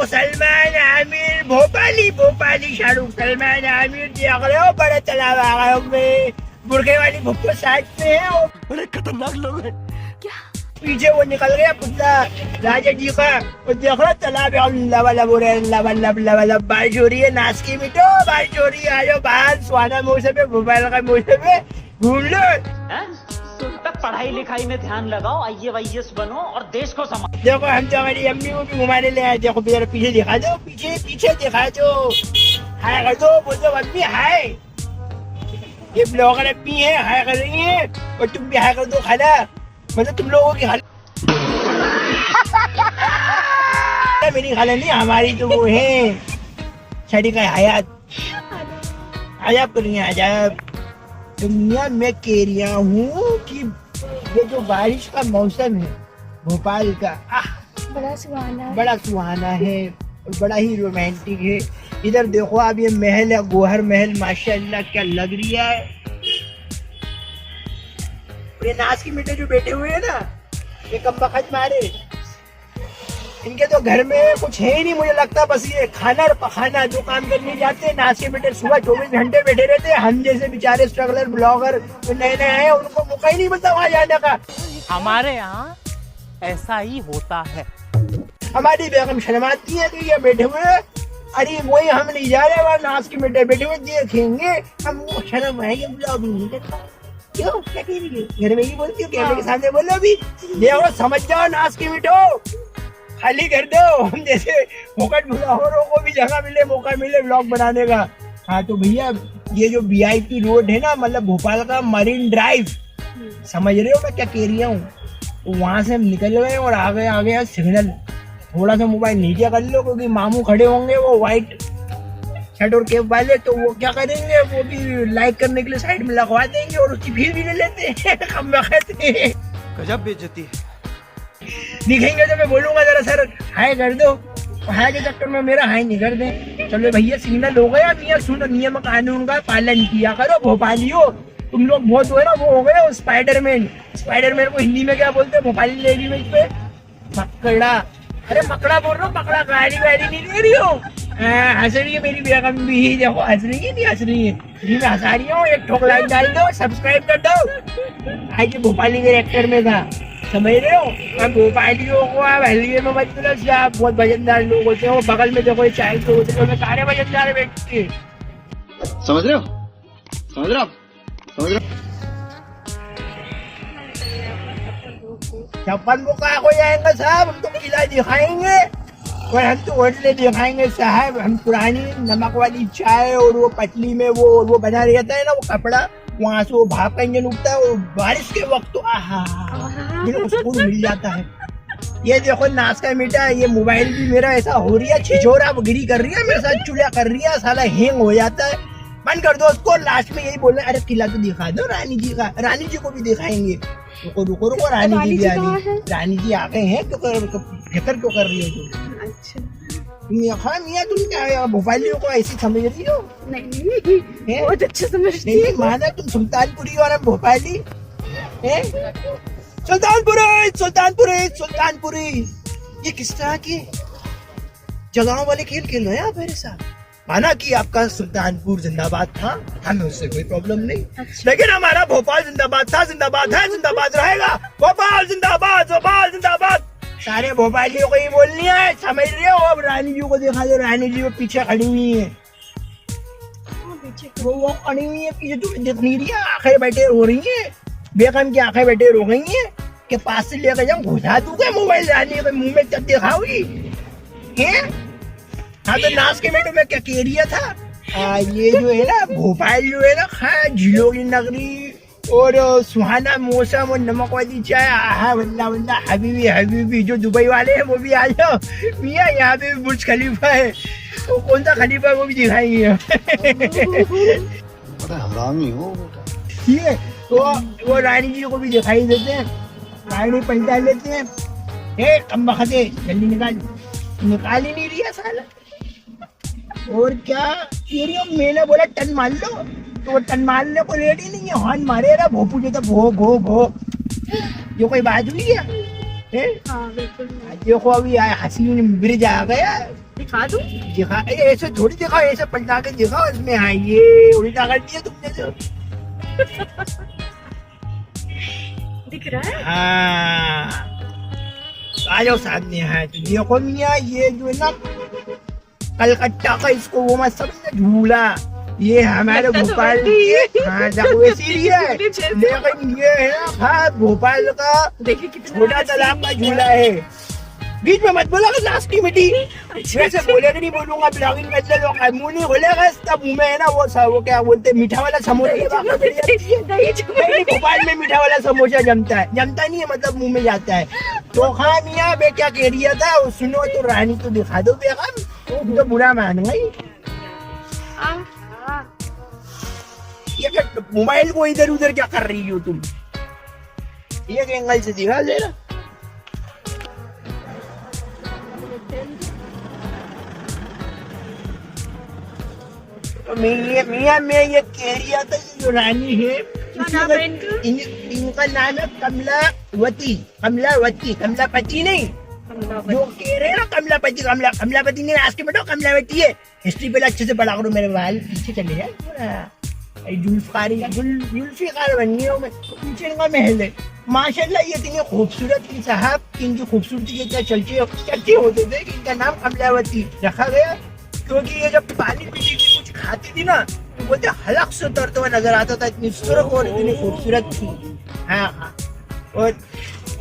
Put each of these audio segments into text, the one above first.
सलमान आमिर भोपाली भोपाली शाहरुख सलमान आमिर देख रहे हो, बड़े तालाब आ गए में बुरखे वाली भुप्पो साइड में है, वो बड़े खतरनाक लोग हैं। क्या पीछे वो निकल गया पुतला राजा जी का, वो देख रहा तालाब लवा लब हो रहे हैं, लवा लब बारिश हो रही है, नाच की मिटो बारिश हो रही है, आ जाओ बाहर सुहाना मौसम है, भोपाल का मौसम है, घूम लो। पढ़ाई लिखाई में ध्यान लगाओ, IAS बनो और देश को संभालो। देखो हम तो हमारी अम्मी को भी घुमाने ले आए, देखो मेरे पीछे दिखा दो, पीछे पीछे दिखा दो, हाय कर दो, बोल दो अम्मी हाय। ये ब्लॉगर अम्मी है, हाय कर रही है, और तुम भी हाय कर दो खाला, मतलब तुम लोगों की खाला मेरी खाला नहीं, हमारी तो वो है शरीका हयात, अजब कर रही है अजब। दुनिया में कह रहा हूँ कि ये जो बारिश का मौसम है भोपाल का, बड़ा सुहाना है और बड़ा ही रोमांटिक है। इधर देखो अब ये महल है, गोहर महल, माशाल्लाह क्या लग रही है। और ये नाच की मिट्टी जो बैठे हुए हैं ना, ये कम बखत मारे, इनके तो घर में कुछ है ही नहीं मुझे लगता, बस ये खाना और पखाना, जो काम करने जाते हैं नाच के बेटे सुबह 24 घंटे बैठे रहते हैं। हम जैसे बेचारे स्ट्रगलर ब्लॉगर जो नए नए हैं, उनको मौका ही नहीं मिलता वहाँ जाने का। हमारे यहाँ ऐसा ही होता है। हमारी बेगम शर्माती है कि ये बैठे हुए, अरे वही हम नहीं जा रहे वहाँ नाच के बेटे बैठे हुए देखेंगे, हम वो शर्म है, ये ब्लॉग नहीं करता। क्यों क्या कह रही है, घर में ही बोलती हो, कैमरे के सामने बोलो अभी, देखो समझ जाओ नाच के बेटो, खाली कर दो। हम जैसे फोकट ब्लॉगरों को भी जगह मिले, मौका मिले ब्लॉग बनाने का। हाँ तो भैया ये जो VIP रोड है ना, मतलब भोपाल का मरीन ड्राइव, समझ रहे हो मैं क्या कह रही हूँ, वहाँ से हम निकल गए और आ गया सिग्नल। थोड़ा सा मोबाइल नीचे कर लो, क्योंकि मामू खड़े होंगे वो व्हाइट शर्ट और कैप वाले, तो वो क्या करेंगे, वो भी लाइक करने के लिए साइड में लगवा देंगे और उसकी फीस भी ले लेते हैं। हम कहते गजब बेइज्जती है। दिखेंगे तो मैं बोलूंगा जरा सर हाय कर दो, हाय के चक्कर में मेरा हाय नहीं कर दे। चलो भैया सिग्नल हो गया, भैया सुनो नियम कानून का पालन किया करो भोपालियो, तुम लोग बहुत हो ना वो हो गए स्पाइडरमैन को हिंदी में क्या बोलते हैं भोपाली लैंग्वेज पे, पकड़ा। अरे पकड़ा बोल रहा हूँ, पकड़ा, गाड़ी वाड़ी नहीं दे रही हो। हंस रही है मेरी बेगम भी, देखो हंस रही है, नहीं हंस रही है, मैं हंसा रही हूँ। एक ठोक लाइक डाल दो, सब्सक्राइब कर दो। आज भोपाली के एक्टर में था, समझ रहे हो। अब भोपालियों को आप हल्के में मत मिलो, आप बहुत वजनदार लोग होते हैं, वो बगल में देखो चाय के होते हैं, सारे वजनदार बैठते हैं, समझ रहे हो, समझ रहे हो, समझ रहे हो। छप्पन को क्या हो जाएंगे साहब, हम तो किला दिखाएंगे और हम तो होटलें दिखाएंगे साहब। हम पुरानी नमक वाली चाय और वो पतली में वो बना रहता है ना, वो कपड़ा, वहाँ से वो भाप का इंजन उठता है, और बारिश के वक्त तो दिल को सुकून मिल जाता है। ये देखो नाच का मीठा, ये मोबाइल भी मेरा ऐसा हो रही है, छिछोरा गिरी कर रही है मेरे साथ, चुलिया कर रही है, साला हैंग हो जाता है। बंद कर दो उसको, लास्ट में यही बोलना, अरे किला तो दिखा दो रानी जी का, रानी जी को भी दिखाएंगे। रुको रानी जी भी आ गई, रानी जी आ गए हैं, फिक्र क्यों कर रही हो तुम? अच्छा मियाँ तुम क्या भोपालियों को ऐसी समझ रही हो? नहीं बहुत अच्छा समझती नहीं माना तुम सुल्तानपुरी और हम भोपाली हैं? सुल्तानपुरी ये किस तरह की जगहों वाले खेल रहे हैं आप मेरे साथ? माना कि आपका सुल्तानपुर जिंदाबाद था, हमें उससे कोई प्रॉब्लम नहीं, लेकिन हमारा भोपाल जिंदाबाद था, जिंदाबाद है, जिंदाबाद रहेगा। भोपाल जिंदाबाद। सारे भोपालियों को ही बोलनी है, समझ रहे हो। अब रानी जी को देखा दो, रानी जी वो पीछे खड़ी हुई है, वो खड़ी हुई है पीछे, तुम्हें दिख नहीं रही है, आंखें बैठे रो रही है, बेगम की आंखें बैठे रो गई है कि पास से लेकर जाऊं घुसा दूंगा मोबाइल रानी के मुंह में, तब दिखाओगी हैं? हाँ तो नाच के बेटो में क्या कह रही था, ये जो है ना भोपाल जो है ना, झीलों की नगरी और सुहाना मौसम और नमक वाली चाय, वल्ला हबीबी। जो दुबई वाले हैं वो भी आ जाओ मियाँ, यहाँ पे बुर्ज खलीफा है, तो कौन सा खलीफा है वो भी दिखाएंगे। हरामी हो ठीक है, तो वो रानी जी को भी दिखाई देते हैं, रानी पलटा लेते हैं। कम बखते जल्दी निकाल ही नहीं रही साला। और क्या मैंने बोला टन मार लो, तो वो टन मारने को रेडी नहीं है, हॉर्न मारेगा भोपू जैसा, भो। ये कोई बात हुई है? हैं? हाँ बिल्कुल। देखो अभी हसीन ब्रिज आ गया। दिखा दूं? दिखा, ऐसे थोड़ी दिखा, ऐसे पलटा के दिखा, उसमें हाँ ये उल्टा कर दिया तुमने तो। दिख रहा है? हाँ आ जाओ सामने। है तो देखो मियाँ, ये जो है ना कलकत्ता का, इसको वो मत समझना झूला, ये हमारे लगता तो भोपाल वैसे के, हाँ वैसे ही है, लेकिन ये है ना हाँ भोपाल का देखिए कितना छोटा तालाब का झूला है। बीच में मत बोला लास्ट की मिट्टी, वैसे बोले नहीं बोलूंगा, ब्लॉगिंग में चलो मुंह नहीं बोलेगा, तब मुंह में है ना वो क्या बोलते मीठा वाला समोसा नहीं, भोपाल में मीठा वाला समोसा जमता नहीं है, मतलब मुंह में जाता है। तो हाँ मियाँ बे क्या कह रही था, सुनो तो रानी तो दिखा दो बेगम, तो बुरा मानूंगा। ये क्या मोबाइल को इधर उधर क्या कर रही हो तुम, एक एंगल से दिखा जरा। तो मियाँ मैं ये कह रहा था, जो रानी है इनका नाम है कमलावती। कमलापति नहीं, जो कह रहे हैं ना कमलापति नहीं, आज के बेटो कमलावती है। हिस्ट्री पहले अच्छे से पढ़ा करो, मेरे बाल पीछे चले जाए, जुल्फिकार बननी हो मैं, पीछे इनका महल है। माशाल्लाह ये इतनी खूबसूरत थी साहब, इनकी खूबसूरती के क्या चर्चे होते थे कि इनका नाम कमलावती रखा गया, क्योंकि ये जब पानी पीती थी, कुछ खाती थी ना, तो बोलते हलक से उतरते हुए नजर आता था, इतनी सुरख और इतनी खूबसूरत थी। हाँ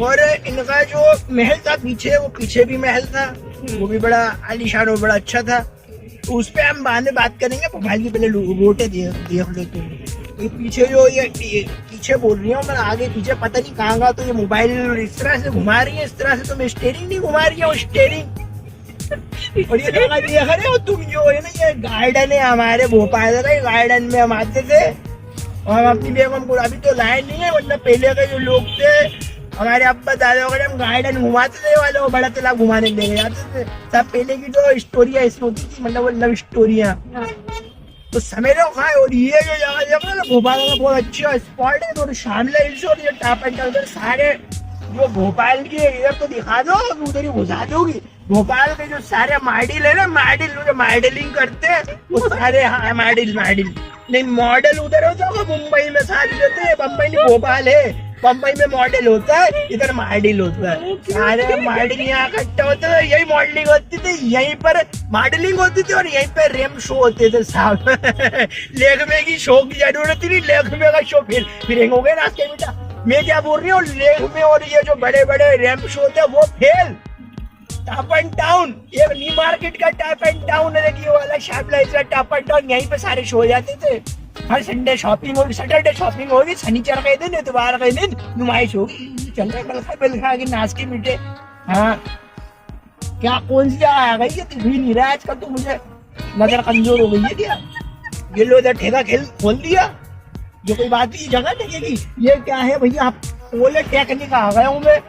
और इनका जो महल था पीछे, वो पीछे भी महल था, वो भी बड़ा आलीशान और बड़ा अच्छा था। तो उस पर हम बाद में बात करेंगे, भोपाल की पहले रोटे देख लेते हैं। ये पीछे जो ये पीछे बोल रही हूँ मैं, आगे पीछे पता नहीं कहाँ का, तो ये मोबाइल इस तरह से घुमा रही है, इस तरह से तो मैं स्टेयरिंग नहीं घुमा रही है, वो स्टेयरिंग। और ये जगह देख रहे हो तुम, जो है ना ये गार्डन है हमारे भोपाल का, गार्डन में हम आते थे और हम अपनी बेगम को, अभी तो लाए नहीं है, मतलब पहले के जो लोग थे हमारे अब्बा दादा वगैरह, हम गार्डन घुमाते थे, वाले वो बड़ा तालाब घुमाने ले जाते थे। सब पहले की जो स्टोरियाँ इसमें होती थी, मतलब वो लव स्टोरियाँ, तो समय लो खाए। और ये जो जगह ना भोपाल का बहुत अच्छा स्पॉट है, तो शामला हिल्स और ये टाप एंड टाउन सारे जो भोपाल की इधर तो दिखा दो, उधर ही घुसा दोगी। भोपाल के जो सारे मॉडल है ना, जो मॉडलिंग करते हैं वो सारे, हाँ मॉडल नहीं, मॉडल उधर होता है मुंबई में सारे रहते हैं, बम्बई नहीं भोपाल है, बम्बई में मॉडल होता है, इधर मॉडल होता है, सारे मॉडल यहाँ इकट्ठा होते थे, यही मॉडलिंग होती थी, यहीं पर मॉडलिंग होती थी और यहीं पर रेम शो होते थे साहब। लेखमे की शो की जरूरत ही नहीं, लेखमे का शो फिर हो गए ना के बेटा। मैं क्या बोल रही हूँ, लेखमे और ये जो बड़े बड़े रैंप शो होते हैं वो फेल। टॉप एंड टाउन, ये न्यू मार्केट का टॉप एंड टाउन है, ये वाला शामला इसका टॉप एंड टाउन, यहीं पे सारे शो हो जाते थे। हर संडे शॉपिंग होगी, सैटरडे शॉपिंग होगी, शनिचर के दिन, इतवार के दिन नुमाइश होगी। चल रहे बल खा के नाच के मीठे। हाँ क्या कौन सी जगह आ गई है, तू भी नहीं रहा आजकल, तो मुझे नजर कमजोर हो गई है क्या? ये लो इधर ठेका खेल खोल दिया, ये कोई बात नहीं, जगह लगेगी। ये क्या है भैया, आप बोले टेक्निक आ गया हूँ मैं,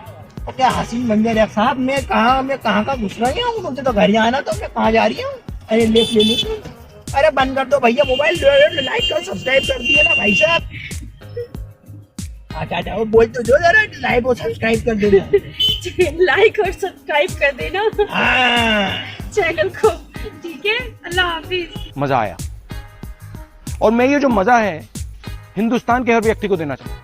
क्या हसीन मंजर है साहब। मैं कहाँ का घुस रही हूँ, मुझे तो घर जाना, तो मैं कहाँ जा रही हूँ? अरे ले ली, अरे बंद कर दो भैया मोबाइल, लाइक और सब्सक्राइब कर दिए ना भाई साहब। अच्छा वो बोल तो जो जरा, लाइक और सब्सक्राइब कर देना। लाइक और सब्सक्राइब कर देना चैनल को, ठीक है? अल्लाह हाफिज। मजा आया, और मैं ये जो मजा है हिंदुस्तान के हर व्यक्ति को देना चाहता हूँ।